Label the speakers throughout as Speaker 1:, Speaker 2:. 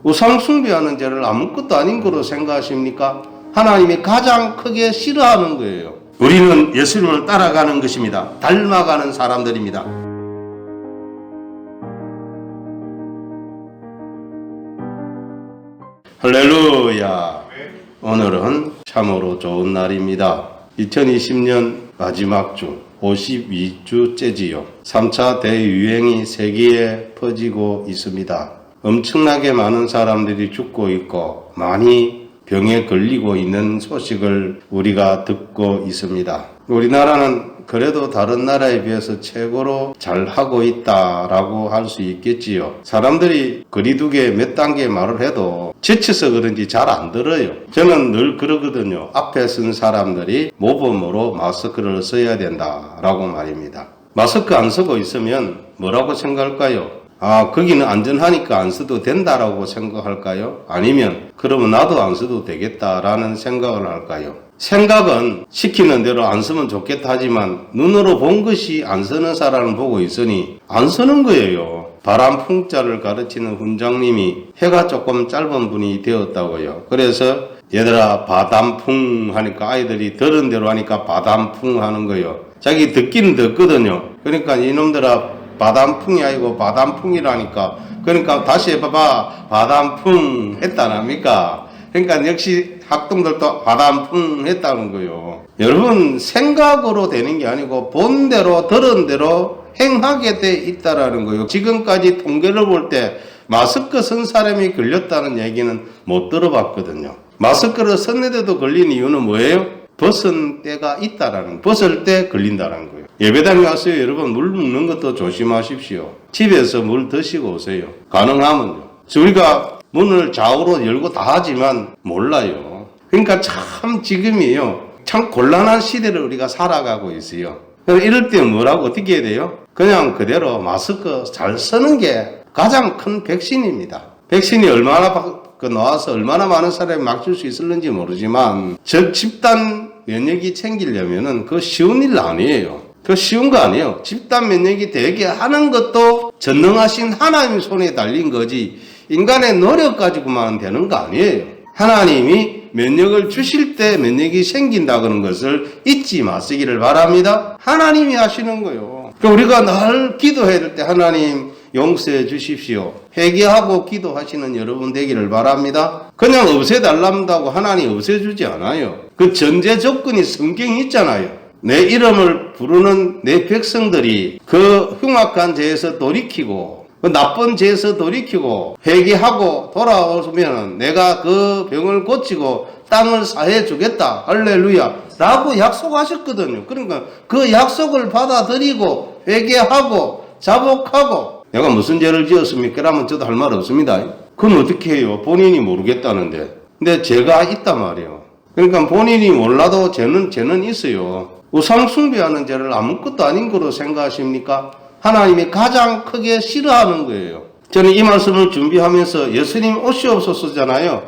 Speaker 1: 우상 숭배하는 죄를 아무것도 아닌 거로 생각하십니까? 하나님이 가장 크게 싫어하는 거예요. 우리는 예수님을 따라가는 것입니다. 닮아가는 사람들입니다. 할렐루야. 오늘은 참으로 좋은 날입니다. 2020년 마지막 주 52주째지요. 3차 대유행이 세계에 퍼지고 있습니다. 엄청나게 많은 사람들이 죽고 있고 많이 병에 걸리고 있는 소식을 우리가 듣고 있습니다. 우리나라는 그래도 다른 나라에 비해서 최고로 잘하고 있다라고 할 수 있겠지요. 사람들이 거리두기 몇 단계 말을 해도 지쳐서 그런지 잘 안 들어요. 저는 늘 그러거든요. 앞에 쓴 사람들이 모범으로 마스크를 써야 된다라고 말입니다. 마스크 안 쓰고 있으면 뭐라고 생각할까요? 거기는 안전하니까 안 써도 된다라고 생각할까요? 아니면 그러면 나도 안 써도 되겠다라는 생각을 할까요? 생각은 시키는 대로 안 쓰면 좋겠다 하지만 눈으로 본 것이 안 쓰는 사람을 보고 있으니 안 쓰는 거예요. 바람풍자를 가르치는 훈장님이 해가 조금 짧은 분이 되었다고요. 그래서 얘들아 바람풍 하니까 아이들이 들은 대로 하니까 바람풍 하는 거예요. 자기 듣기는 듣거든요. 그러니까 이놈들아 바람풍이 아니고 바람풍이라니까. 그러니까 다시 해봐봐. 바람풍 했다랍니까? 그러니까 역시 학동들도 바람풍 했다는 거예요. 여러분 생각으로 되는 게 아니고 본 대로 들은 대로 행하게 돼 있다라는 거예요. 지금까지 통계를 볼 때 마스크 쓴 사람이 걸렸다는 얘기는 못 들어봤거든요. 마스크를 썼는데도 걸린 이유는 뭐예요? 벗은 때가 있다라는, 벗을 때 걸린다라는 거예요. 예배당에 왔어요. 여러분 물 먹는 것도 조심하십시오. 집에서 물 드시고 오세요. 가능하면요. 우리가 문을 좌우로 열고 다 하지만 몰라요. 그러니까 참 지금이요. 참 곤란한 시대를 우리가 살아가고 있어요. 이럴 때 뭐라고 어떻게 해야 돼요? 그냥 그대로 마스크 잘 쓰는 게 가장 큰 백신입니다. 백신이 얼마나 나와서 얼마나 많은 사람이 맞출 수 있을는지 모르지만 집단 면역이 챙기려면은 그거 쉬운 일 아니에요. 그거 쉬운 거 아니에요. 집단 면역이 되게 하는 것도 전능하신 하나님 손에 달린 거지 인간의 노력 가지고만 되는 거 아니에요. 하나님이 면역을 주실 때 면역이 생긴다 그런 것을 잊지 마시기를 바랍니다. 하나님이 하시는 거예요. 그러니까 우리가 늘 기도해야 될 때 하나님 용서해 주십시오. 회개하고 기도하시는 여러분 되기를 바랍니다. 그냥 없애달랍니다고 하나님 없애주지 않아요. 그 전제 조건이 성경에 있잖아요. 내 이름을 부르는 내 백성들이 그 흉악한 죄에서 돌이키고 그 나쁜 죄에서 돌이키고 회개하고 돌아오면 내가 그 병을 고치고 땅을 사해 주겠다. 할렐루야. 라고 약속하셨거든요. 그러니까 그 약속을 받아들이고 회개하고 자복하고 내가 무슨 죄를 지었습니까? 그러면 저도 할 말 없습니다. 그럼 어떻게 해요? 본인이 모르겠다는데. 근데 죄가 있단 말이에요. 그러니까 본인이 몰라도 죄는 있어요. 우상 숭배하는 죄를 아무것도 아닌 거로 생각하십니까? 하나님이 가장 크게 싫어하는 거예요. 저는 이 말씀을 준비하면서 예수님 오시옵소서잖아요.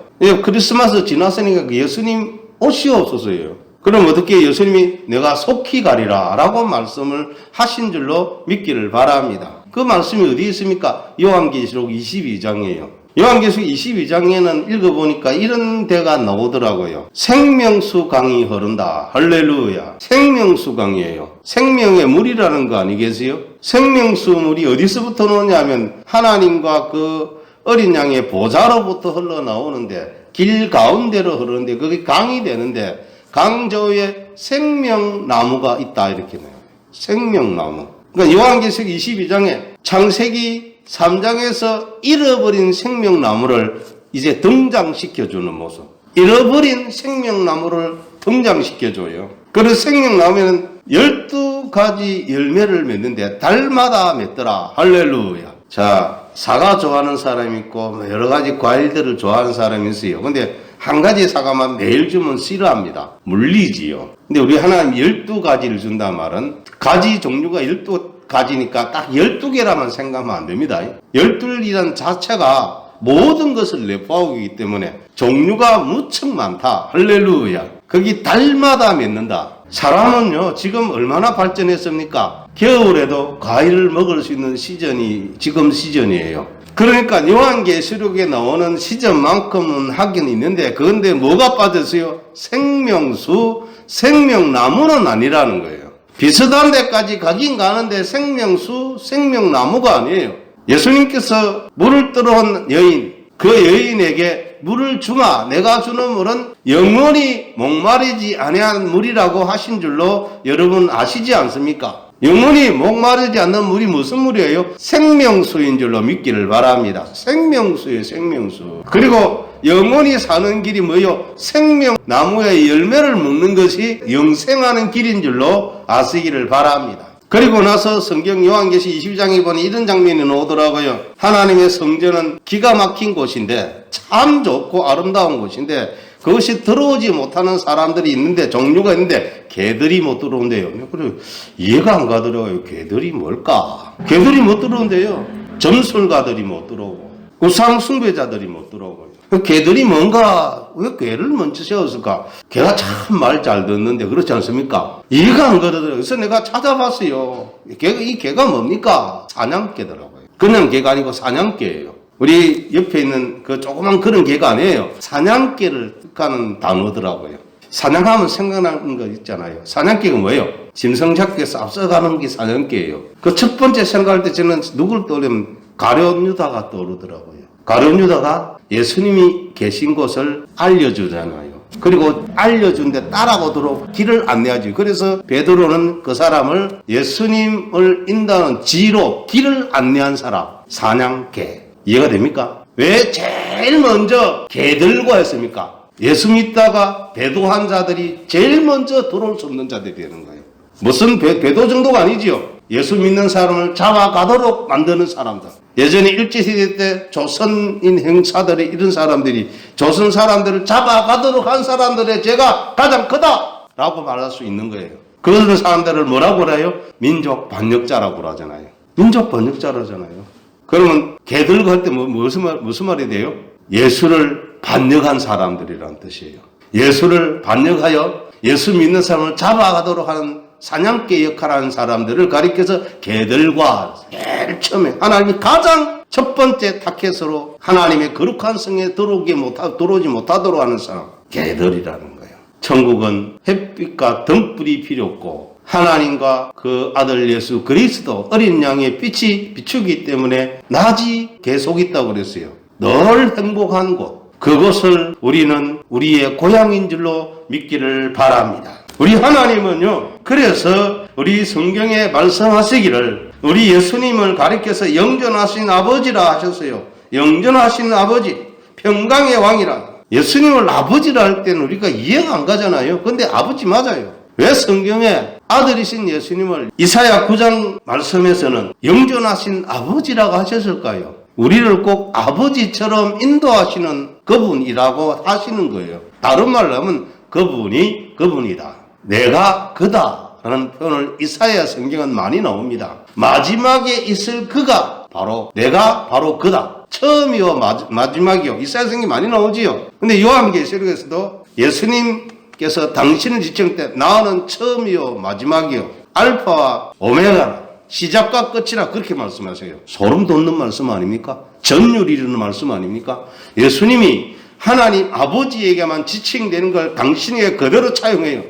Speaker 1: 크리스마스 지났으니까 예수님 오시옵소서예요. 그럼 어떻게 예수님이 내가 속히 가리라 라고 말씀을 하신 줄로 믿기를 바랍니다. 그 말씀이 어디 있습니까? 요한계시록 22장이에요. 요한계시록 22장에는 읽어보니까 이런 데가 나오더라고요. 생명수 강이 흐른다. 할렐루야. 생명수 강이에요. 생명의 물이라는 거 아니겠어요? 생명수 물이 어디서부터 나오냐면 하나님과 그 어린 양의 보좌로부터 흘러나오는데 길 가운데로 흐르는데 그게 강이 되는데 강저에 생명나무가 있다 이렇게 나와요. 생명나무. 그러니까 요한계시록 22장에 창세기 3장에서 잃어버린 생명나무를 이제 등장시켜주는 모습. 잃어버린 생명나무를 등장시켜줘요. 그래서 생명나무에는 12가지 열매를 맺는데 달마다 맺더라. 할렐루야. 자, 사과 좋아하는 사람이 있고 여러 가지 과일들을 좋아하는 사람이 있어요. 근데 한 가지 사과만 매일 주면 싫어합니다. 물리지요. 근데 우리 하나님 12가지를 준다는 말은 가지 종류가 12가지니까 딱 12개라만 생각하면 안 됩니다. 12이라는 자체가 모든 것을 내포하고 있기 때문에 종류가 무척 많다. 할렐루야. 거기 달마다 맺는다. 사람은요 지금 얼마나 발전했습니까? 겨울에도 과일을 먹을 수 있는 시즌이 지금 시즌이에요. 그러니까 요한계시록에 나오는 시점만큼은 하긴 있는데 그런데 뭐가 빠졌어요? 생명수, 생명나무는 아니라는 거예요. 비슷한 데까지 가긴 가는데 생명수, 생명나무가 아니에요. 예수님께서 물을 들어온 여인, 그 여인에게 물을 주마, 내가 주는 물은 영원히 목마르지 아니한 물이라고 하신 줄로 여러분 아시지 않습니까? 영원히 목마르지 않는 물이 무슨 물이에요? 생명수인 줄로 믿기를 바랍니다. 생명수예요, 생명수. 그리고 영원히 사는 길이 뭐예요? 생명나무의 열매를 먹는 것이 영생하는 길인 줄로 아시기를 바랍니다. 그리고 나서 성경 요한계시 22장에 보니 이런 장면이 나오더라고요. 하나님의 성전은 기가 막힌 곳인데 참 좋고 아름다운 곳인데 그것이 들어오지 못하는 사람들이 있는데 종류가 있는데 개들이 못 들어온대요. 그래 이해가 안 가더라고요. 개들이 뭘까? 개들이 못 들어온대요. 점술가들이 못 들어오고 우상 숭배자들이 못 들어오고. 개들이 뭔가 왜 개를 먼저 세웠을까? 개가 참 말 잘 듣는데 그렇지 않습니까? 이해가 안 가더라고요. 그래서 내가 찾아봤어요. 이 개가 뭡니까? 사냥개더라고요. 그냥 개가 아니고 사냥개예요. 우리 옆에 있는 그 조그만 그런 개가 아니에요. 사냥개를 뜻하는 단어더라고요. 사냥하면 생각나는 거 있잖아요. 사냥개가 뭐예요? 짐승 잡기에서 앞서가는 게 사냥개예요. 그 첫 번째 생각할 때 저는 누굴 떠오르면 가룟 유다가 떠오르더라고요. 가룟 유다가 예수님이 계신 곳을 알려주잖아요. 그리고 알려준데 따라오도록 길을 안내하지. 그래서 베드로는 그 사람을 예수님을 인도하는 지로 길을 안내한 사람, 사냥개. 이해가 됩니까? 왜 제일 먼저 개들과 했습니까? 예수 믿다가 배도한 자들이 제일 먼저 들어올 수 없는 자들이 되는 거예요. 무슨 배도 정도가 아니지요. 예수 믿는 사람을 잡아가도록 만드는 사람들. 예전에 일제시대 때 조선인 행사들이 이런 사람들이 조선 사람들을 잡아가도록 한 사람들의 죄가 가장 크다라고 말할 수 있는 거예요. 그런 사람들을 뭐라고 그래요? 민족 반역자라고 하잖아요. 민족 반역자라잖아요. 그러면 개들과 할 때 무슨 말이 돼요? 예수를 반역한 사람들이라는 뜻이에요. 예수를 반역하여 예수 믿는 사람을 잡아가도록 하는 사냥개 역할하는 사람들을 가리켜서 개들과 제일 처음에 하나님이 가장 첫 번째 타켓으로 하나님의 거룩한 성에 들어오지 못하도록 하는 사람, 개들이라는 거예요. 천국은 햇빛과 등불이 필요 없고 하나님과 그 아들 예수 그리스도 어린 양의 빛이 비추기 때문에 낮이 계속 있다고 그랬어요. 늘 행복한 곳. 그것을 우리는 우리의 고향인 줄로 믿기를 바랍니다. 우리 하나님은요, 그래서 우리 성경에 말씀하시기를 우리 예수님을 가리켜서 영존하신 아버지라 하셨어요. 영존하신 아버지, 평강의 왕이라. 예수님을 아버지라 할 때는 우리가 이해가 안 가잖아요. 근데 아버지 맞아요. 왜 성경에 아들이신 예수님을 이사야 9장 말씀에서는 영존하신 아버지라고 하셨을까요? 우리를 꼭 아버지처럼 인도하시는 그분이라고 하시는 거예요. 다른 말로 하면 그분이다. 내가 그다 라는 표현을 이사야 성경은 많이 나옵니다. 마지막에 있을 그가 내가 바로 그다. 처음이요 마지막이요. 이사야 성경이 많이 나오지요. 근데 요한계시록에서도 예수님께서 당신을 지칭할 때 나는 처음이요 마지막이요 알파와 오메가 시작과 끝이라 그렇게 말씀하세요. 소름 돋는 말씀 아닙니까? 전율 이루는 말씀 아닙니까? 예수님이 하나님 아버지에게만 지칭되는 걸 당신에게 그대로 차용해요.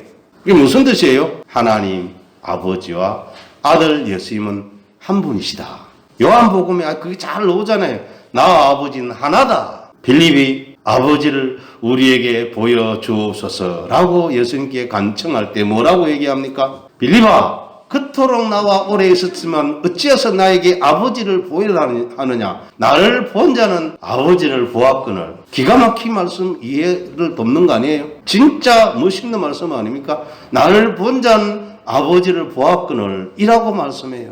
Speaker 1: 그게 무슨 뜻이에요? 하나님 아버지와 아들 예수님은 한 분이시다. 요한복음에 그게 잘 나오잖아요. 나와 아버지는 하나다. 빌립이 아버지를 우리에게 보여주옵소서라고 예수님께 간청할 때 뭐라고 얘기합니까? 빌립아, 그토록 나와 오래 있었지만 어찌해서 나에게 아버지를 보이려 하느냐? 나를 본 자는 아버지를 보았거늘. 기가 막힌 말씀 이해를 돕는 거 아니에요? 진짜 멋있는 말씀 아닙니까? 나를 본 자는 아버지를 보았거늘 이라고 말씀해요.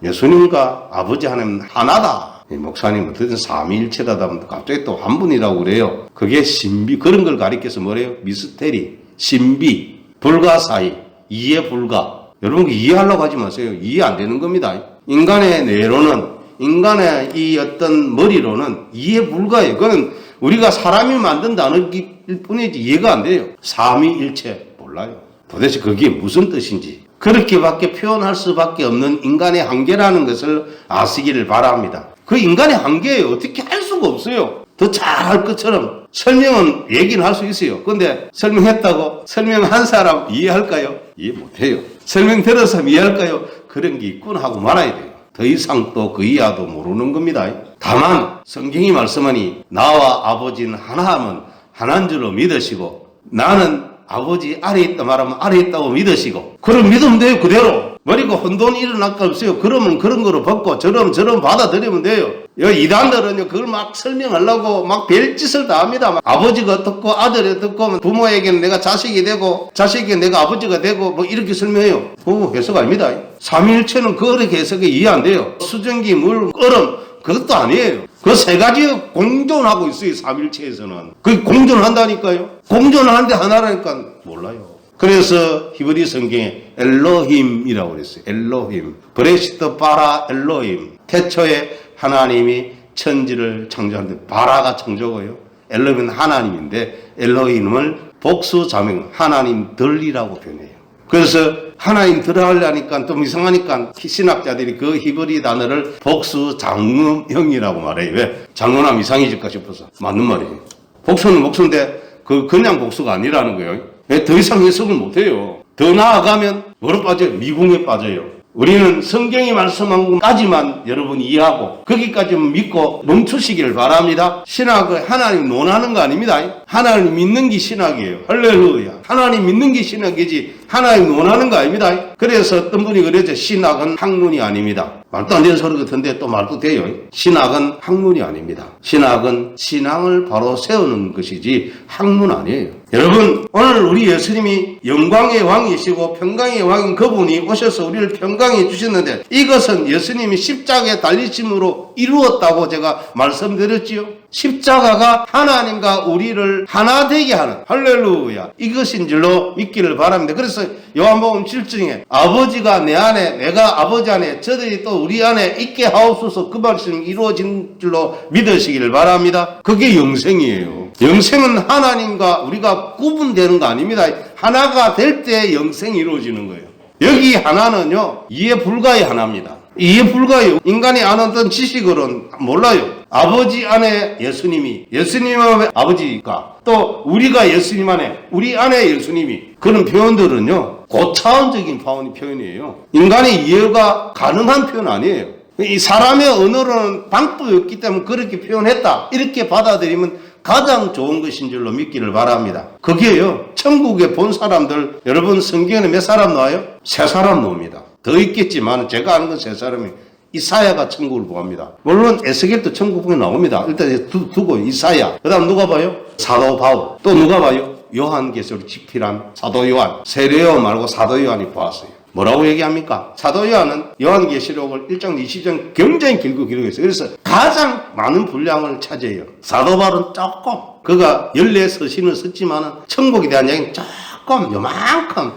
Speaker 1: 예수님과 아버지 하나님은 하나다. 목사님 어쨌든 삼위일체라다 하면 갑자기 또 한 분이라고 그래요. 그게 신비, 그런 걸 가리켜서 뭐래요? 미스테리, 신비, 불가사의, 이해 불가. 여러분 이해하려고 하지 마세요. 이해 안 되는 겁니다. 인간의 뇌로는, 인간의 이 어떤 머리로는 이해 불가해요. 그건 우리가 사람이 만든 단어일 뿐이지 이해가 안 돼요. 삼위일체 몰라요. 도대체 그게 무슨 뜻인지. 그렇게밖에 표현할 수밖에 없는 인간의 한계라는 것을 아시기를 바랍니다. 그 인간의 한계예요. 어떻게 할 수가 없어요. 더 잘할 것처럼 설명은 얘기는 할 수 있어요. 근데 설명했다고 설명한 사람 이해할까요? 이해 못해요. 설명 들어서 이해할까요? 그런 게 있구나 하고 말아야 돼요. 더 이상 또 그 이하도 모르는 겁니다. 다만 성경이 말씀하니 나와 아버지는 하나 하면 하나인 줄로 믿으시고 나는 아버지 아래 있다 말하면 아래 있다고 믿으시고 그럼 믿으면 돼요. 그대로. 그리고 혼돈이 일어날 거 없어요. 그러면 그런 거로 벗고 저럼 받아들이면 돼요. 이단들은요 그걸 막 설명하려고 막 별짓을 다 합니다. 아버지가 어떻고 아들이 어떻고 부모에게는 내가 자식이 되고 자식에게 내가 아버지가 되고 뭐 이렇게 설명해요. 그거 해석 아닙니다. 삼위일체는 그렇게 해석이 이해 안 돼요. 수증기, 물, 얼음 그것도 아니에요. 그 세 가지 공존하고 있어요. 삼위일체에서는. 그게 공존한다니까요. 공존하는데 하나라니까 몰라요. 그래서 히브리 성경에 엘로힘이라고 그랬어요. 엘로힘. 브레시트 바라 엘로힘. 태초에 하나님이 천지를 창조하는데 바라가 창조고요. 엘로힘은 하나님인데 엘로힘을 복수 자명 하나님들이라고 표현해요. 그래서 하나님들 하려니까 좀 이상하니까 신학자들이 그 히브리 단어를 복수 장음형이라고 말해요. 왜? 장문하면 이상해질까 싶어서. 맞는 말이에요. 복수는 복수인데 그냥 복수가 아니라는 거예요. 더 이상 해석을 못해요. 더 나아가면 뭐로 빠져요? 미궁에 빠져요. 우리는 성경이 말씀한 것까지만 여러분이 이해하고 거기까지만 믿고 멈추시기를 바랍니다. 신학은 하나님 논하는 거 아닙니다. 하나님 믿는 게 신학이에요. 할렐루야. 하나님 믿는 게 신학이지 하나님 논하는 거 아닙니다. 그래서 어떤 분이 그러죠. 신학은 학문이 아닙니다. 말도 안 되는 소리 같은데 또 말도 돼요. 신학은 학문이 아닙니다. 신학은 신앙을 바로 세우는 것이지 학문 아니에요. 여러분 오늘 우리 예수님이 영광의 왕이시고 평강의 왕인 그분이 오셔서 우리를 평강해 주셨는데 이것은 예수님이 십자가에 달리심으로 이루었다고 제가 말씀드렸지요. 십자가가 하나님과 우리를 하나 되게 하는 할렐루야 이것인 줄로 믿기를 바랍니다. 그래서 요한복음 7장에 아버지가 내 안에 내가 아버지 안에 저들이 또 우리 안에 있게 하옵소서 그 말씀이 이루어진 줄로 믿으시기를 바랍니다. 그게 영생이에요. 영생은 하나님과 우리가 구분되는 거 아닙니다. 하나가 될 때 영생이 이루어지는 거예요. 여기 하나는요 이해 불가의 하나입니다. 이해 불가해요. 인간이 아는 어떤 지식으로는 몰라요. 아버지 안에 예수님이 예수님의 아버지가 또 우리가 예수님 안에 우리 안에 예수님이 그런 표현들은요 고차원적인 표현이에요. 인간의 이해가 가능한 표현 아니에요. 이 사람의 언어로는 방법이 없기 때문에 그렇게 표현했다 이렇게 받아들이면 가장 좋은 것인 줄로 믿기를 바랍니다. 그게요 천국에 본 사람들 여러분 성경에 몇 사람 나와요? 3사람 나옵니다. 더 있겠지만 제가 아는 건 3사람이 이사야가 천국을 보합니다. 물론 에스겔도 천국에 나옵니다. 일단 두고 이사야. 그 다음 누가 봐요? 사도 바울. 또 누가 봐요? 요한계시록 집필한 사도 요한. 세례 요한 말고 사도 요한이 보았어요. 뭐라고 얘기합니까? 사도 요한은 요한계시록을 1장 20장 굉장히 길고 기록했어요. 그래서 가장 많은 분량을 차지해요. 사도 바울은 조금 그가 14서신을 썼지만은 천국에 대한 이야기는 조금 요만큼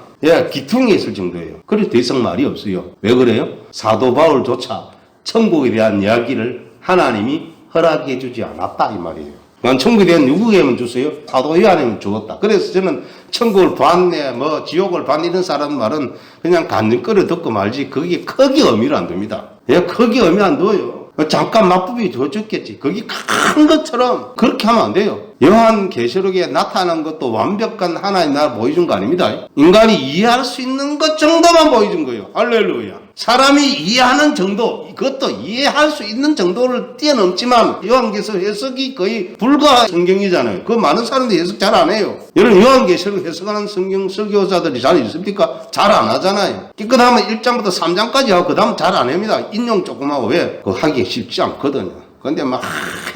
Speaker 1: 기퉁에 있을 정도예요. 그래서 더 이상 말이 없어요. 왜 그래요? 사도 바울조차 천국에 대한 이야기를 하나님이 허락해 주지 않았다 이 말이에요. 난 천국에 대한 누구에게만 주세요? 사도 요한에만 주었다. 그래서 저는 천국을 봤네, 지옥을 봤네 이런 사람 말은 그냥 간증거리 듣고 말지 거기에 크게 의미를 안 둡니다. 크게 의미 안 둬요. 잠깐 맛보기 줘줬겠지. 거기 큰 것처럼 그렇게 하면 안 돼요. 요한계시록에 나타난 것도 완벽한 하나님 나라 보여준 거 아닙니다. 인간이 이해할 수 있는 것 정도만 보여준 거예요. 할렐루야. 사람이 이해하는 정도, 그것도 이해할 수 있는 정도를 뛰어넘지만 요한계시록 해석이 거의 불가 성경이잖아요. 그 많은 사람들이 해석 잘 안 해요. 여러분 요한계시록 해석하는 성경 설교자들이 잘 있습니까? 잘 안 하잖아요. 깨끗하면 1장부터 3장까지 하고 그 다음 잘 안 합니다. 인용 조금 하고 왜? 그거 하기 쉽지 않거든요. 근데 막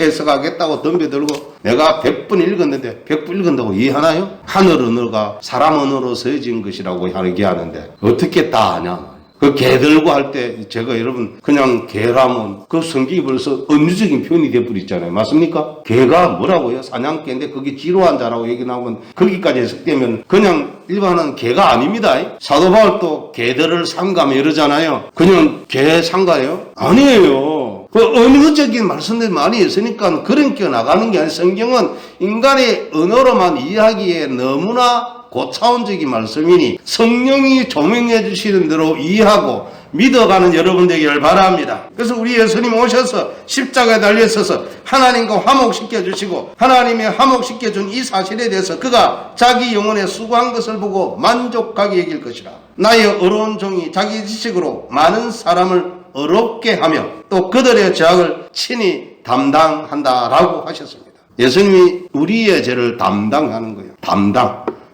Speaker 1: 해석하겠다고 덤벼들고 내가 100번 읽었는데 100번 읽은다고 이해하나요? 하늘 언어가 사람 언어로 쓰여진 것이라고 얘기하는데 어떻게 다 아냐? 그 개들고 할 때 제가 여러분 그냥 개라면 그 성경이 벌써 은유적인 표현이 돼버렸잖아요. 맞습니까? 개가 뭐라고요? 사냥개인데 그게 지루한 자라고 얘기 나오면 거기까지 해석되면 그냥 일반은 개가 아닙니다. 사도 바울도 개들을 상가며 이러잖아요. 그냥 개 상가예요? 아니에요. 그 은유적인 말씀들이 많이 있으니까 그런 게 나가는 게 아니라 성경은 인간의 언어로만 이해하기에 너무나 고차원적인 말씀이니 성령이 조명해 주시는 대로 이해하고 믿어가는 여러분 되기를 바랍니다. 그래서 우리 예수님 오셔서 십자가에 달려있어서 하나님과 화목시켜주시고 하나님의 화목시켜준 이 사실에 대해서 그가 자기 영혼에 수고한 것을 보고 만족하게 여길 것이라. 나의 어려운 종이 자기 지식으로 많은 사람을 어렵게 하며 또 그들의 죄악을 친히 담당한다라고 하셨습니다. 예수님이 우리의 죄를 담당하는 거예요.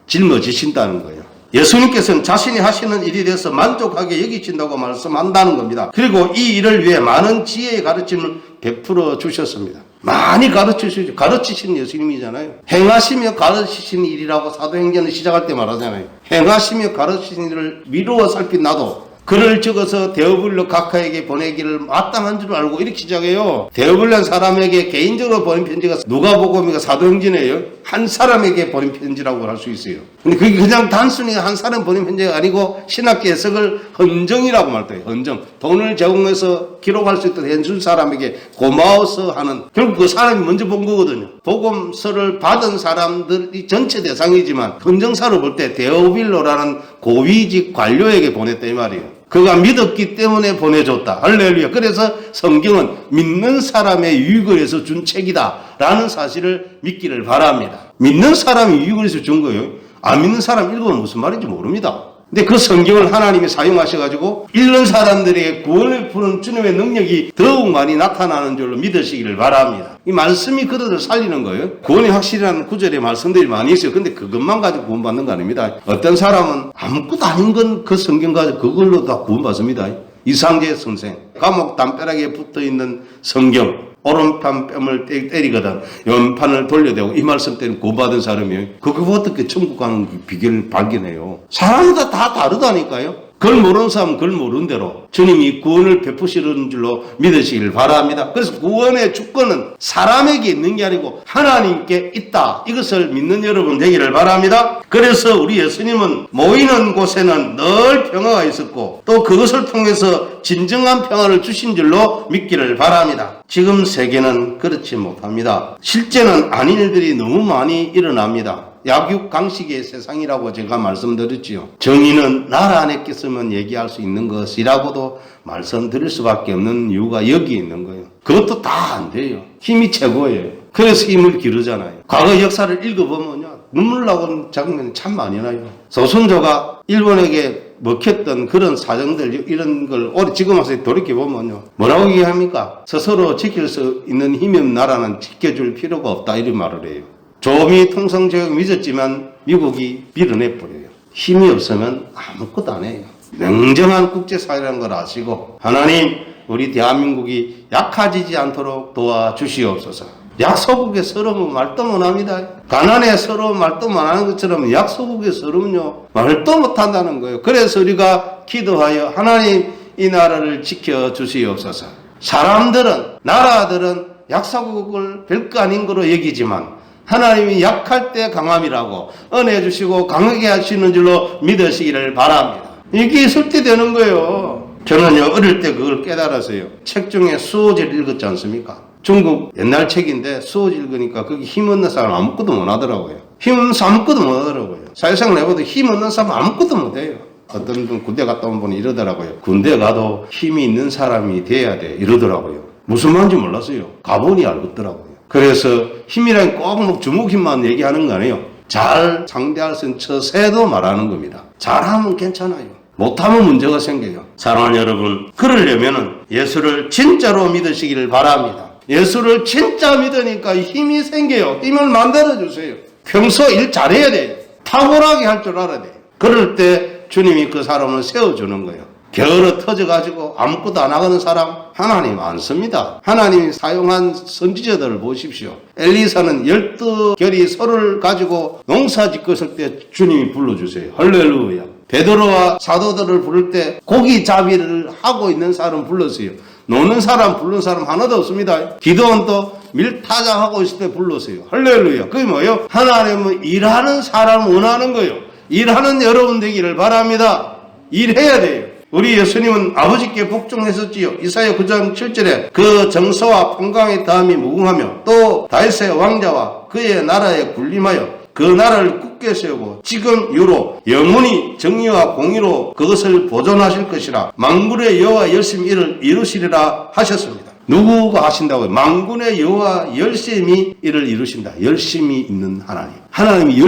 Speaker 1: 짊어지신다는 거예요. 예수님께서는 자신이 하시는 일에 대해서 만족하게 여기신다고 말씀한다는 겁니다. 그리고 이 일을 위해 많은 지혜의 가르침을 베풀어 주셨습니다. 많이 가르치신 예수님이잖아요. 행하시며 가르치신 일이라고 사도행전을 시작할 때 말하잖아요. 행하시며 가르치신 일을 미루어 살핀 나도 글을 적어서 데오빌로 각하에게 보내기를 마땅한 줄 알고 이렇게 시작해요. 데오빌로 사람에게 개인적으로 보낸 편지가 누가복음이가 사도행전이에요. 한 사람에게 보낸 편지라고 할 수 있어요. 근데 그게 그냥 단순히 한 사람 보낸 편지가 아니고 신학계 해석을 헌정이라고 말해요. 헌정. 돈을 제공해서 기록할 수 있도록 해준 사람에게 고마워서 하는, 결국 그 사람이 먼저 본 거거든요. 복음서를 받은 사람들이 전체 대상이지만 헌정사로 볼 때 데오빌로라는 고위직 관료에게 보냈다 이 말이에요. 그가 믿었기 때문에 보내줬다. 할렐루야. 그래서 성경은 믿는 사람의 유익을 위해서 준 책이다 라는 사실을 믿기를 바랍니다. 믿는 사람이 유익을 위해서 준 거예요. 안 믿는 사람 읽으면 무슨 말인지 모릅니다. 근데 그 성경을 하나님이 사용하셔가지고 읽는 사람들에게 구원을 푸는 주님의 능력이 더욱 많이 나타나는 줄로 믿으시기를 바랍니다. 이 말씀이 그들을 살리는 거예요. 구원이 확실한 구절의 말씀들이 많이 있어요. 근데 그것만 가지고 구원받는 거 아닙니다. 어떤 사람은 아무것도 아닌 건 그 성경 가지고 그걸로 다 구원받습니다. 이상재 선생, 감옥 담벼락에 붙어있는 성경, 오른편 뺨을 때리거든 왼판을 돌려대고 이 말씀 때문에 구원받은 사람이에요. 그거 어떻게 천국 가는 비결을 발견해요. 사람마다 다 다르다니까요. 그걸 모르는 사람은 그걸 모르는 대로 주님이 구원을 베푸시는 줄로 믿으시길 바랍니다. 그래서 구원의 주권은 사람에게 있는 게 아니고 하나님께 있다. 이것을 믿는 여러분 되기를 바랍니다. 그래서 우리 예수님은 모이는 곳에는 늘 평화가 있었고 또 그것을 통해서 진정한 평화를 주신 줄로 믿기를 바랍니다. 지금 세계는 그렇지 못합니다. 실제는 아닌 일들이 너무 많이 일어납니다. 약육강식의 세상이라고 제가 말씀드렸지요. 정의는 나라 안에 있으면 얘기할 수 있는 것이라고도 말씀드릴 수밖에 없는 이유가 여기 있는 거예요. 그것도 다 안 돼요. 힘이 최고예요. 그래서 힘을 기르잖아요. 과거 역사를 읽어보면요, 눈물 나오는 장면이 참 많이 나요. 조선조가 일본에게 먹혔던 그런 사정들, 이런 걸 지금 와서 돌이켜보면요, 뭐라고 얘기합니까? 스스로 지킬 수 있는 힘이 없는 나라는 지켜줄 필요가 없다, 이런 말을 해요. 조미 통상제국 믿었지만 미국이 밀어내버려요. 힘이 없으면 아무것도 안 해요. 냉정한 국제사회라는 걸 아시고 하나님, 우리 대한민국이 약해지지 않도록 도와주시옵소서. 약소국의 서러움은 말도 못합니다. 가난에 서러움 말도 못하는 것처럼 약소국의 서러움은요 말도 못한다는 거예요. 그래서 우리가 기도하여 하나님 이 나라를 지켜주시옵소서. 사람들은, 나라들은 약소국을 별거 아닌 거로 여기지만 하나님이 약할 때 강함이라고 은혜 주시고 강하게 하시는 줄로 믿으시기를 바랍니다. 이게 있을 때 되는 거예요. 저는요 어릴 때 그걸 깨달았어요. 책 중에 수호지를 읽었지 않습니까? 중국 옛날 책인데 수호지 읽으니까 거기 힘 없는 사람 아무것도 못 하더라고요. 힘 없는 사람 아무것도 못 하더라고요. 사회생활 해봐도 힘 없는 사람 아무것도 못 해요. 어떤 분 군대 갔다 온 분이 이러더라고요. 군대 가도 힘이 있는 사람이 돼야 돼 이러더라고요. 무슨 말인지 몰랐어요. 가보니 알겠더라고요. 그래서 힘이란 꼭 주먹 힘만 얘기하는 거 아니에요. 잘 상대할 수 있는 처세도 말하는 겁니다. 잘하면 괜찮아요. 못하면 문제가 생겨요. 사랑하는 여러분, 그러려면은 예수를 진짜로 믿으시기를 바랍니다. 예수를 진짜 믿으니까 힘이 생겨요. 힘을 만들어주세요. 평소 일 잘해야 돼요. 탁월하게 할 줄 알아야 돼요. 그럴 때 주님이 그 사람을 세워주는 거예요. 게으르 터져가지고 아무것도 안 하는 사람 하나님 안 씁니다. 하나님이 사용한 선지자들을 보십시오. 엘리사는 12결이 소를 가지고 농사 짓고 있을 때 주님이 불러주세요. 할렐루야. 베드로와 사도들을 부를 때 고기 잡이를 하고 있는 사람 불렀어요. 노는 사람 부른 사람 하나도 없습니다. 기도원도 밀타작하고 있을 때 불렀어요. 할렐루야. 그게 뭐예요? 하나님은 일하는 사람 원하는 거예요. 일하는 여러분 되기를 바랍니다. 일해야 돼요. 우리 예수님은 아버지께 복종했었지요. 이사야 9장 7절에 그 정서와 평강의 다음이 무궁하며 또 다윗의 왕자와 그의 나라에 군림하여 그 나라를 굳게 세우고 지금 이후로 영원히 정의와 공의로 그것을 보존하실 것이라 만군의 여호와 열심히 이를 이루시리라 하셨습니다. 누구가 하신다고요? 만군의 여호와 열심히 이를 이루신다. 열심히 있는 하나님. 하나님이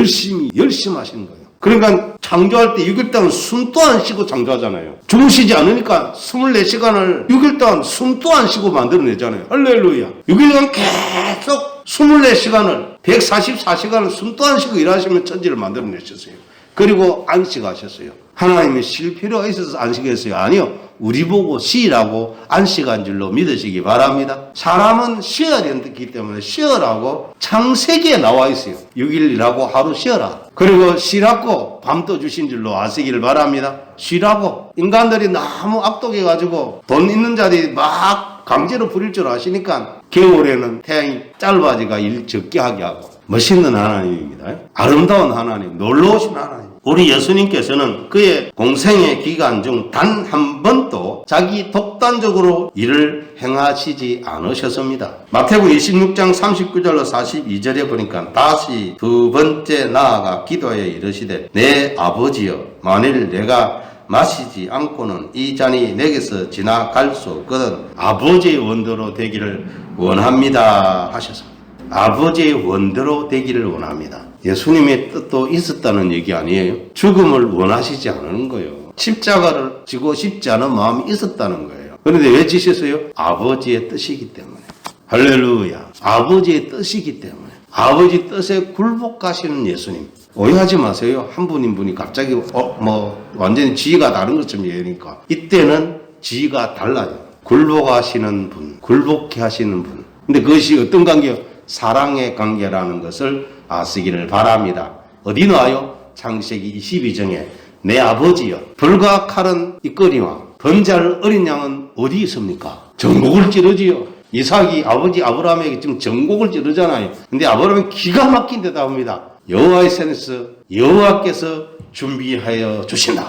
Speaker 1: 열심히 하시는 거예요. 그러니까 창조할 때 6일 동안 숨도 안 쉬고 창조하잖아요. 주무시지 않으니까 24시간을 6일 동안 숨도 안 쉬고 만들어내잖아요. 할렐루야. 6일 동안 계속 24시간을 144시간을 숨도 안 쉬고 일하시면 천지를 만들어내셨어요. 그리고 안식하셨어요. 하나님이 쉴 필요가 있어서 안식했어요? 아니요. 우리 보고 쉬라고 안식한 줄로 믿으시기 바랍니다. 사람은 쉬어야 되기 때문에 쉬어라고 창세기에 나와 있어요. 6일 일하고 하루 쉬어라. 그리고 쉬라고 밤도 주신 줄로 아시기를 바랍니다. 쉬라고. 인간들이 너무 악독해가지고 돈 있는 자들이 막 강제로 부릴 줄 아시니까 겨울에는 태양이 짧아지가 일 적게 하게 하고. 멋있는 하나님입니다. 아름다운 하나님, 놀라우신 하나님. 우리 예수님께서는 그의 공생의 기간 중 단 한 번도 자기 독단적으로 일을 행하시지 않으셨습니다. 마태복음 26장 39절로 42절에 보니까 다시 두 번째 나아가 기도하여 이르시되 내 아버지여 만일 내가 마시지 않고는 이 잔이 내게서 지나갈 수 없거든 아버지의 원대로 되기를 원합니다 하셨습니다. 아버지의 원대로 되기를 원합니다. 예수님의 뜻도 있었다는 얘기 아니에요. 죽음을 원하시지 않은 거예요. 십자가를 지고 싶지 않은 마음이 있었다는 거예요. 그런데 왜 지셨어요? 아버지의 뜻이기 때문에. 할렐루야. 아버지의 뜻이기 때문에. 아버지 뜻에 굴복하시는 예수님. 오해하지 마세요. 한 분이 갑자기 완전히 지위가 다른 것처럼 얘기하니까 이때는 지위가 달라요. 굴복하시는 분, 굴복해 하시는 분. 근데 그것이 어떤 관계예요? 사랑의 관계라는 것을 아시기를 바랍니다. 어디 나와요? 창세기 22장에 내 아버지여 불과 칼은 이거리와 번제할 어린 양은 어디 있습니까? 전곡을 찌르지요. 이삭이 아버지 아브라함에게 지금 전곡을 찌르잖아요. 근데 아브라함이 기가 막힌 대답합니다. 여호와의 센스 여호와께서 준비하여 주신다.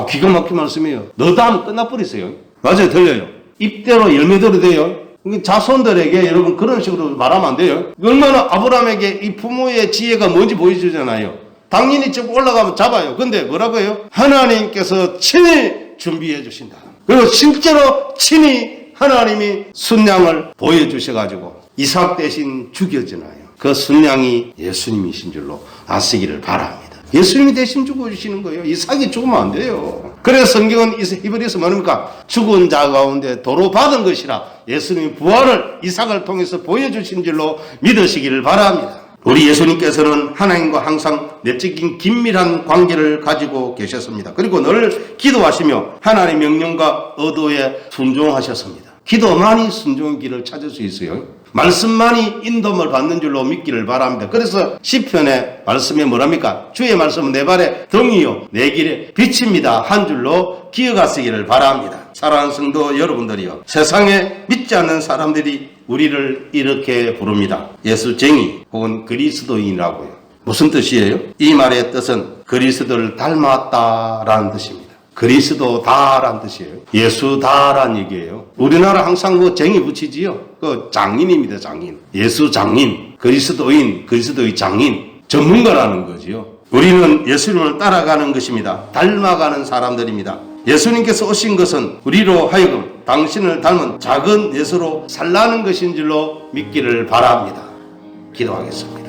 Speaker 1: 기가 막힌 말씀이에요. 너다 하면 끝나버리세요. 맞아요. 들려요. 입대로 열매대로 돼요. 자손들에게 여러분 그런 식으로 말하면 안 돼요. 얼마나 아브라함에게 이 부모의 지혜가 뭔지 보여주잖아요. 당연히 쭉 올라가면 잡아요. 근데 뭐라고 해요? 하나님께서 친히 준비해 주신다. 그리고 실제로 친히 하나님이 순양을 보여주셔가지고 이삭 대신 죽여지나요. 그 순양이 예수님이신 줄로 아시기를 바랍니다. 예수님이 대신 죽어주시는 거예요. 이삭이 죽으면 안 돼요. 그래서 성경은 히브리서 뭐입니까? 죽은 자 가운데 도로 받은 것이라 예수님이 부활을 이삭을 통해서 보여주신 줄로 믿으시기를 바랍니다. 우리 예수님께서는 하나님과 항상 내적인 긴밀한 관계를 가지고 계셨습니다. 그리고 늘 기도하시며 하나님의 명령과 의도에 순종하셨습니다. 기도만이 순종의 길을 찾을 수 있어요. 말씀만이 인도를 받는 줄로 믿기를 바랍니다. 그래서 시편의 말씀에 뭐랍니까? 주의 말씀은 내 발에 등이요 내 길에 빛입니다 한 줄로 기억하시기를 바랍니다. 사랑하는 성도 여러분들이요, 세상에 믿지 않는 사람들이 우리를 이렇게 부릅니다. 예수쟁이 혹은 그리스도인이라고요. 무슨 뜻이에요? 이 말의 뜻은 그리스도를 닮았다라는 뜻입니다. 그리스도다라는 뜻이에요. 예수다라는 얘기예요. 우리나라 항상 그 쟁이 붙이지요. 그 장인입니다. 장인. 예수 장인, 그리스도인, 그리스도의 장인, 전문가라는 거지요. 우리는 예수님을 따라가는 것입니다. 닮아가는 사람들입니다. 예수님께서 오신 것은 우리로 하여금 당신을 닮은 작은 예수로 살라는 것인 줄로 믿기를 바랍니다. 기도하겠습니다.